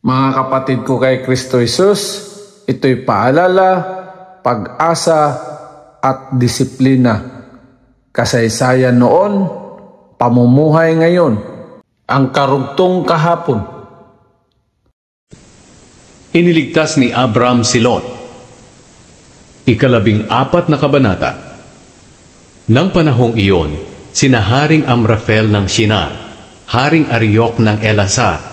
Mga kapatid ko kay Kristo Jesus, ito'y paalala, pag-asa at disiplina. Kasaysayan noon, pamumuhay ngayon, ang karugtong kahapon. Iniligtas ni Abram si Lot. 14 na kabanata. Nang panahong iyon, sina Haring Amrafel ng Shinar, Haring Ariok ng Elasar,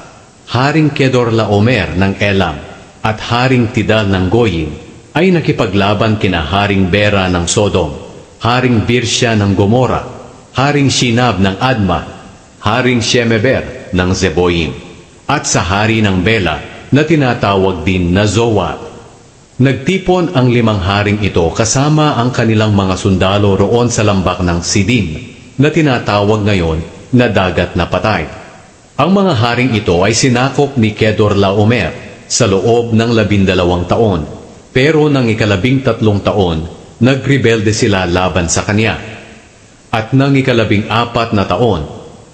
Haring Kedorlaomer ng Elam, at Haring Tidal ng Goyim ay nakipaglaban kina Haring Bera ng Sodom, Haring Birsya ng Gomora, Haring Shinab ng Adma, Haring Shemeber ng Zeboim, at sa hari ng Bela na tinatawag din na Zoar. Nagtipon ang 5 haring ito kasama ang kanilang mga sundalo roon sa lambak ng Sidim na tinatawag ngayon na Dagat na Patay. Ang mga haring ito ay sinakop ni Kedorlaomer sa loob ng 12 taon, pero nang 13 taon, nagrebelde sila laban sa kanya. At nang 14 na taon,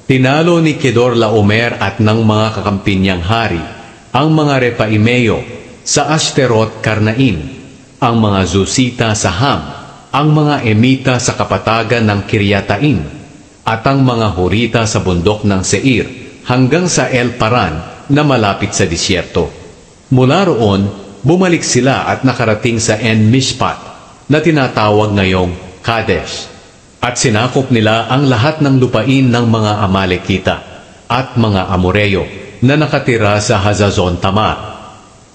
tinalo ni Kedorlaomer at ng mga kakampi niyang hari ang mga Repaimeo sa Ashterot Karnaim, ang mga Zusita sa Ham, ang mga Emita sa kapatagan ng Kiryataim, at ang mga Horita sa bundok ng Seir, hanggang sa El Paran na malapit sa disyerto. Mula roon, bumalik sila at nakarating sa En Mishpat na tinatawag ngayong Kadesh. At sinakop nila ang lahat ng lupain ng mga Amalekita at mga Amoreo na nakatira sa Hazazon Tamar.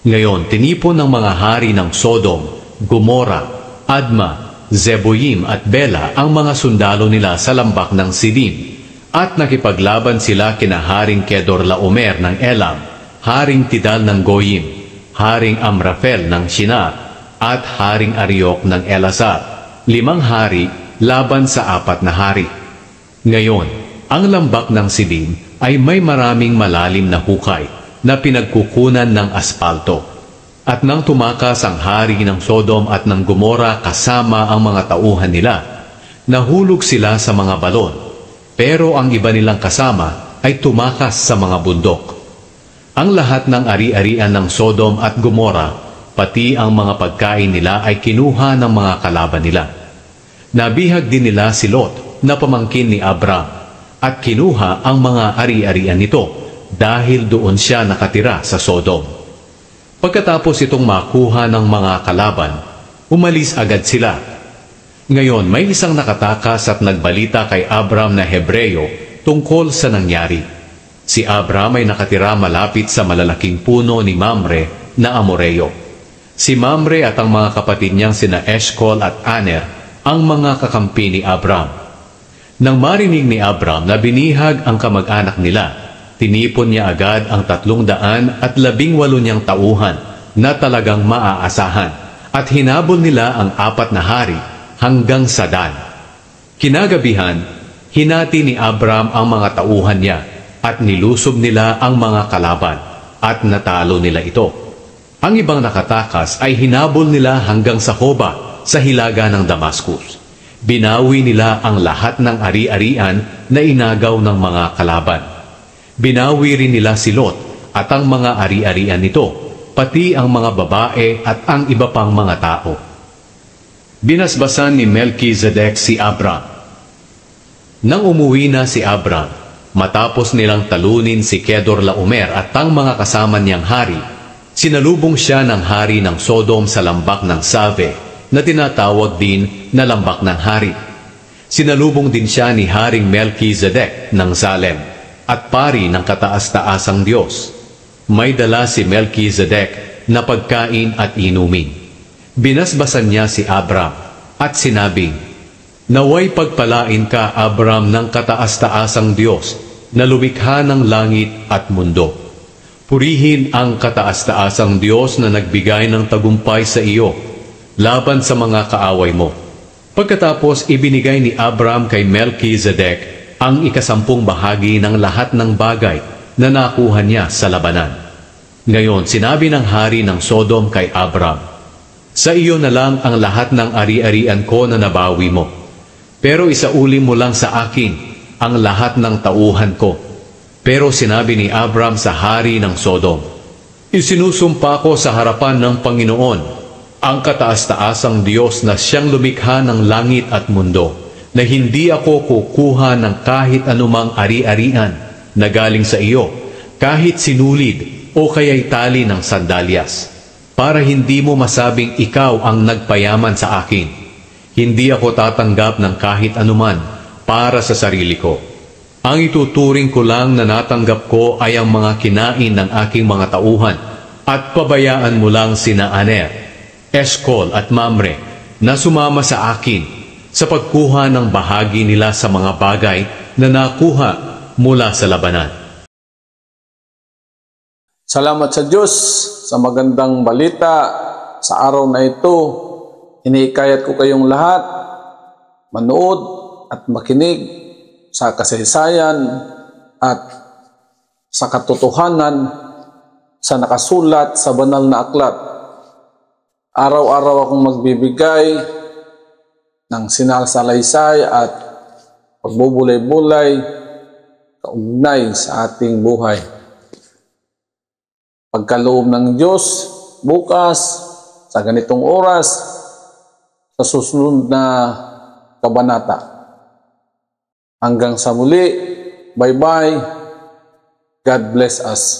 Ngayon, tinipon ng mga hari ng Sodom, Gomora, Adma, Zeboim at Bela ang mga sundalo nila sa lambak ng Sidim, at nakipaglaban sila kina Haring Kedorlaomer ng Elam, Haring Tidal ng Goyim, Haring Amrafel ng Shinar, at Haring Ariok ng Elasar, 5 hari laban sa 4 na hari. Ngayon, ang lambak ng Sidim ay may maraming malalim na hukay na pinagkukunan ng aspalto. At nang tumakas ang hari ng Sodom at ng Gomora kasama ang mga tauhan nila, nahulog sila sa mga balon, pero ang iba nilang kasama ay tumakas sa mga bundok. Ang lahat ng ari-arian ng Sodom at Gomora, pati ang mga pagkain nila ay kinuha ng mga kalaban nila. Nabihag din nila si Lot na pamangkin ni Abram, at kinuha ang mga ari-arian nito dahil doon siya nakatira sa Sodom. Pagkatapos itong makuha ng mga kalaban, umalis agad sila. Ngayon may isang nakatakas at nagbalita kay Abram na Hebreo tungkol sa nangyari. Si Abram ay nakatira malapit sa malalaking puno ni Mamre na Amoreo. Si Mamre at ang mga kapatid niyang sina Eshcol at Aner ang mga kakampi ni Abram. Nang marinig ni Abram na binihag ang kamag-anak nila, tinipon niya agad ang 318 niyang tauhan na talagang maaasahan, at hinabol nila ang 4 na hari hanggang sa Dan. Kinagabihan, hinati ni Abram ang mga tauhan niya at nilusob nila ang mga kalaban at natalo nila ito. Ang ibang nakatakas ay hinabol nila hanggang sa Hoba sa hilaga ng Damascus. Binawi nila ang lahat ng ari-arian na inagaw ng mga kalaban. Binawi rin nila si Lot at ang mga ari-arian nito, pati ang mga babae at ang iba pang mga tao. Binasbasan ni Melchizedek si Abram. Nang umuwi na si Abram, matapos nilang talunin si Kedorlaomer at ang mga kasama niyang hari, sinalubong siya ng hari ng Sodom sa lambak ng Save na tinatawag din na lambak ng hari. Sinalubong din siya ni Haring Melchizedek ng Salem at pari ng kataas-taasang Diyos. May dala si Melchizedek na pagkain at inumin. Binasbasan niya si Abram at sinabing, "Naway pagpalain ka, Abram, ng kataas-taasang Diyos na lumikha ng langit at mundo. Purihin ang kataas-taasang Diyos na nagbigay ng tagumpay sa iyo laban sa mga kaaway mo." Pagkatapos ibinigay ni Abram kay Melchizedek ang 10 bahagi ng lahat ng bagay na nakuha niya sa labanan. Ngayon sinabi ng hari ng Sodom kay Abram, "Sa iyo na lang ang lahat ng ari-arian ko na nabawi mo, pero isauli mo lang sa akin ang lahat ng tauhan ko." Pero sinabi ni Abram sa hari ng Sodom, Isinusumpa ko sa harapan ng Panginoon, ang kataas-taasang Diyos na siyang lumikha ng langit at mundo, na hindi ako kukuha ng kahit anumang ari-arian na galing sa iyo, kahit sinulid o kaya'y tali ng sandalyas, para hindi mo masabing ikaw ang nagpayaman sa akin. Hindi ako tatanggap ng kahit anuman para sa sarili ko. Ang ituturing ko lang na natanggap ko ay ang mga kinain ng aking mga tauhan, at pabayaan mo lang sina Aner, Eskol at Mamre na sumama sa akin sa pagkuha ng bahagi nila sa mga bagay na nakuha mula sa labanan. Salamat sa Diyos sa magandang balita sa araw na ito. Iniikayat ko kayong lahat manood at makinig sa kasaysayan at sa katotohanan sa nakasulat sa banal na aklat. Araw-araw akong magbibigay ng sinasalaysay at pagbubulay-bulay kaugnay sa ating buhay. Pagkaloob ng Diyos, bukas, sa ganitong oras, sa susunod na kabanata. Hanggang sa muli, bye-bye. God bless us.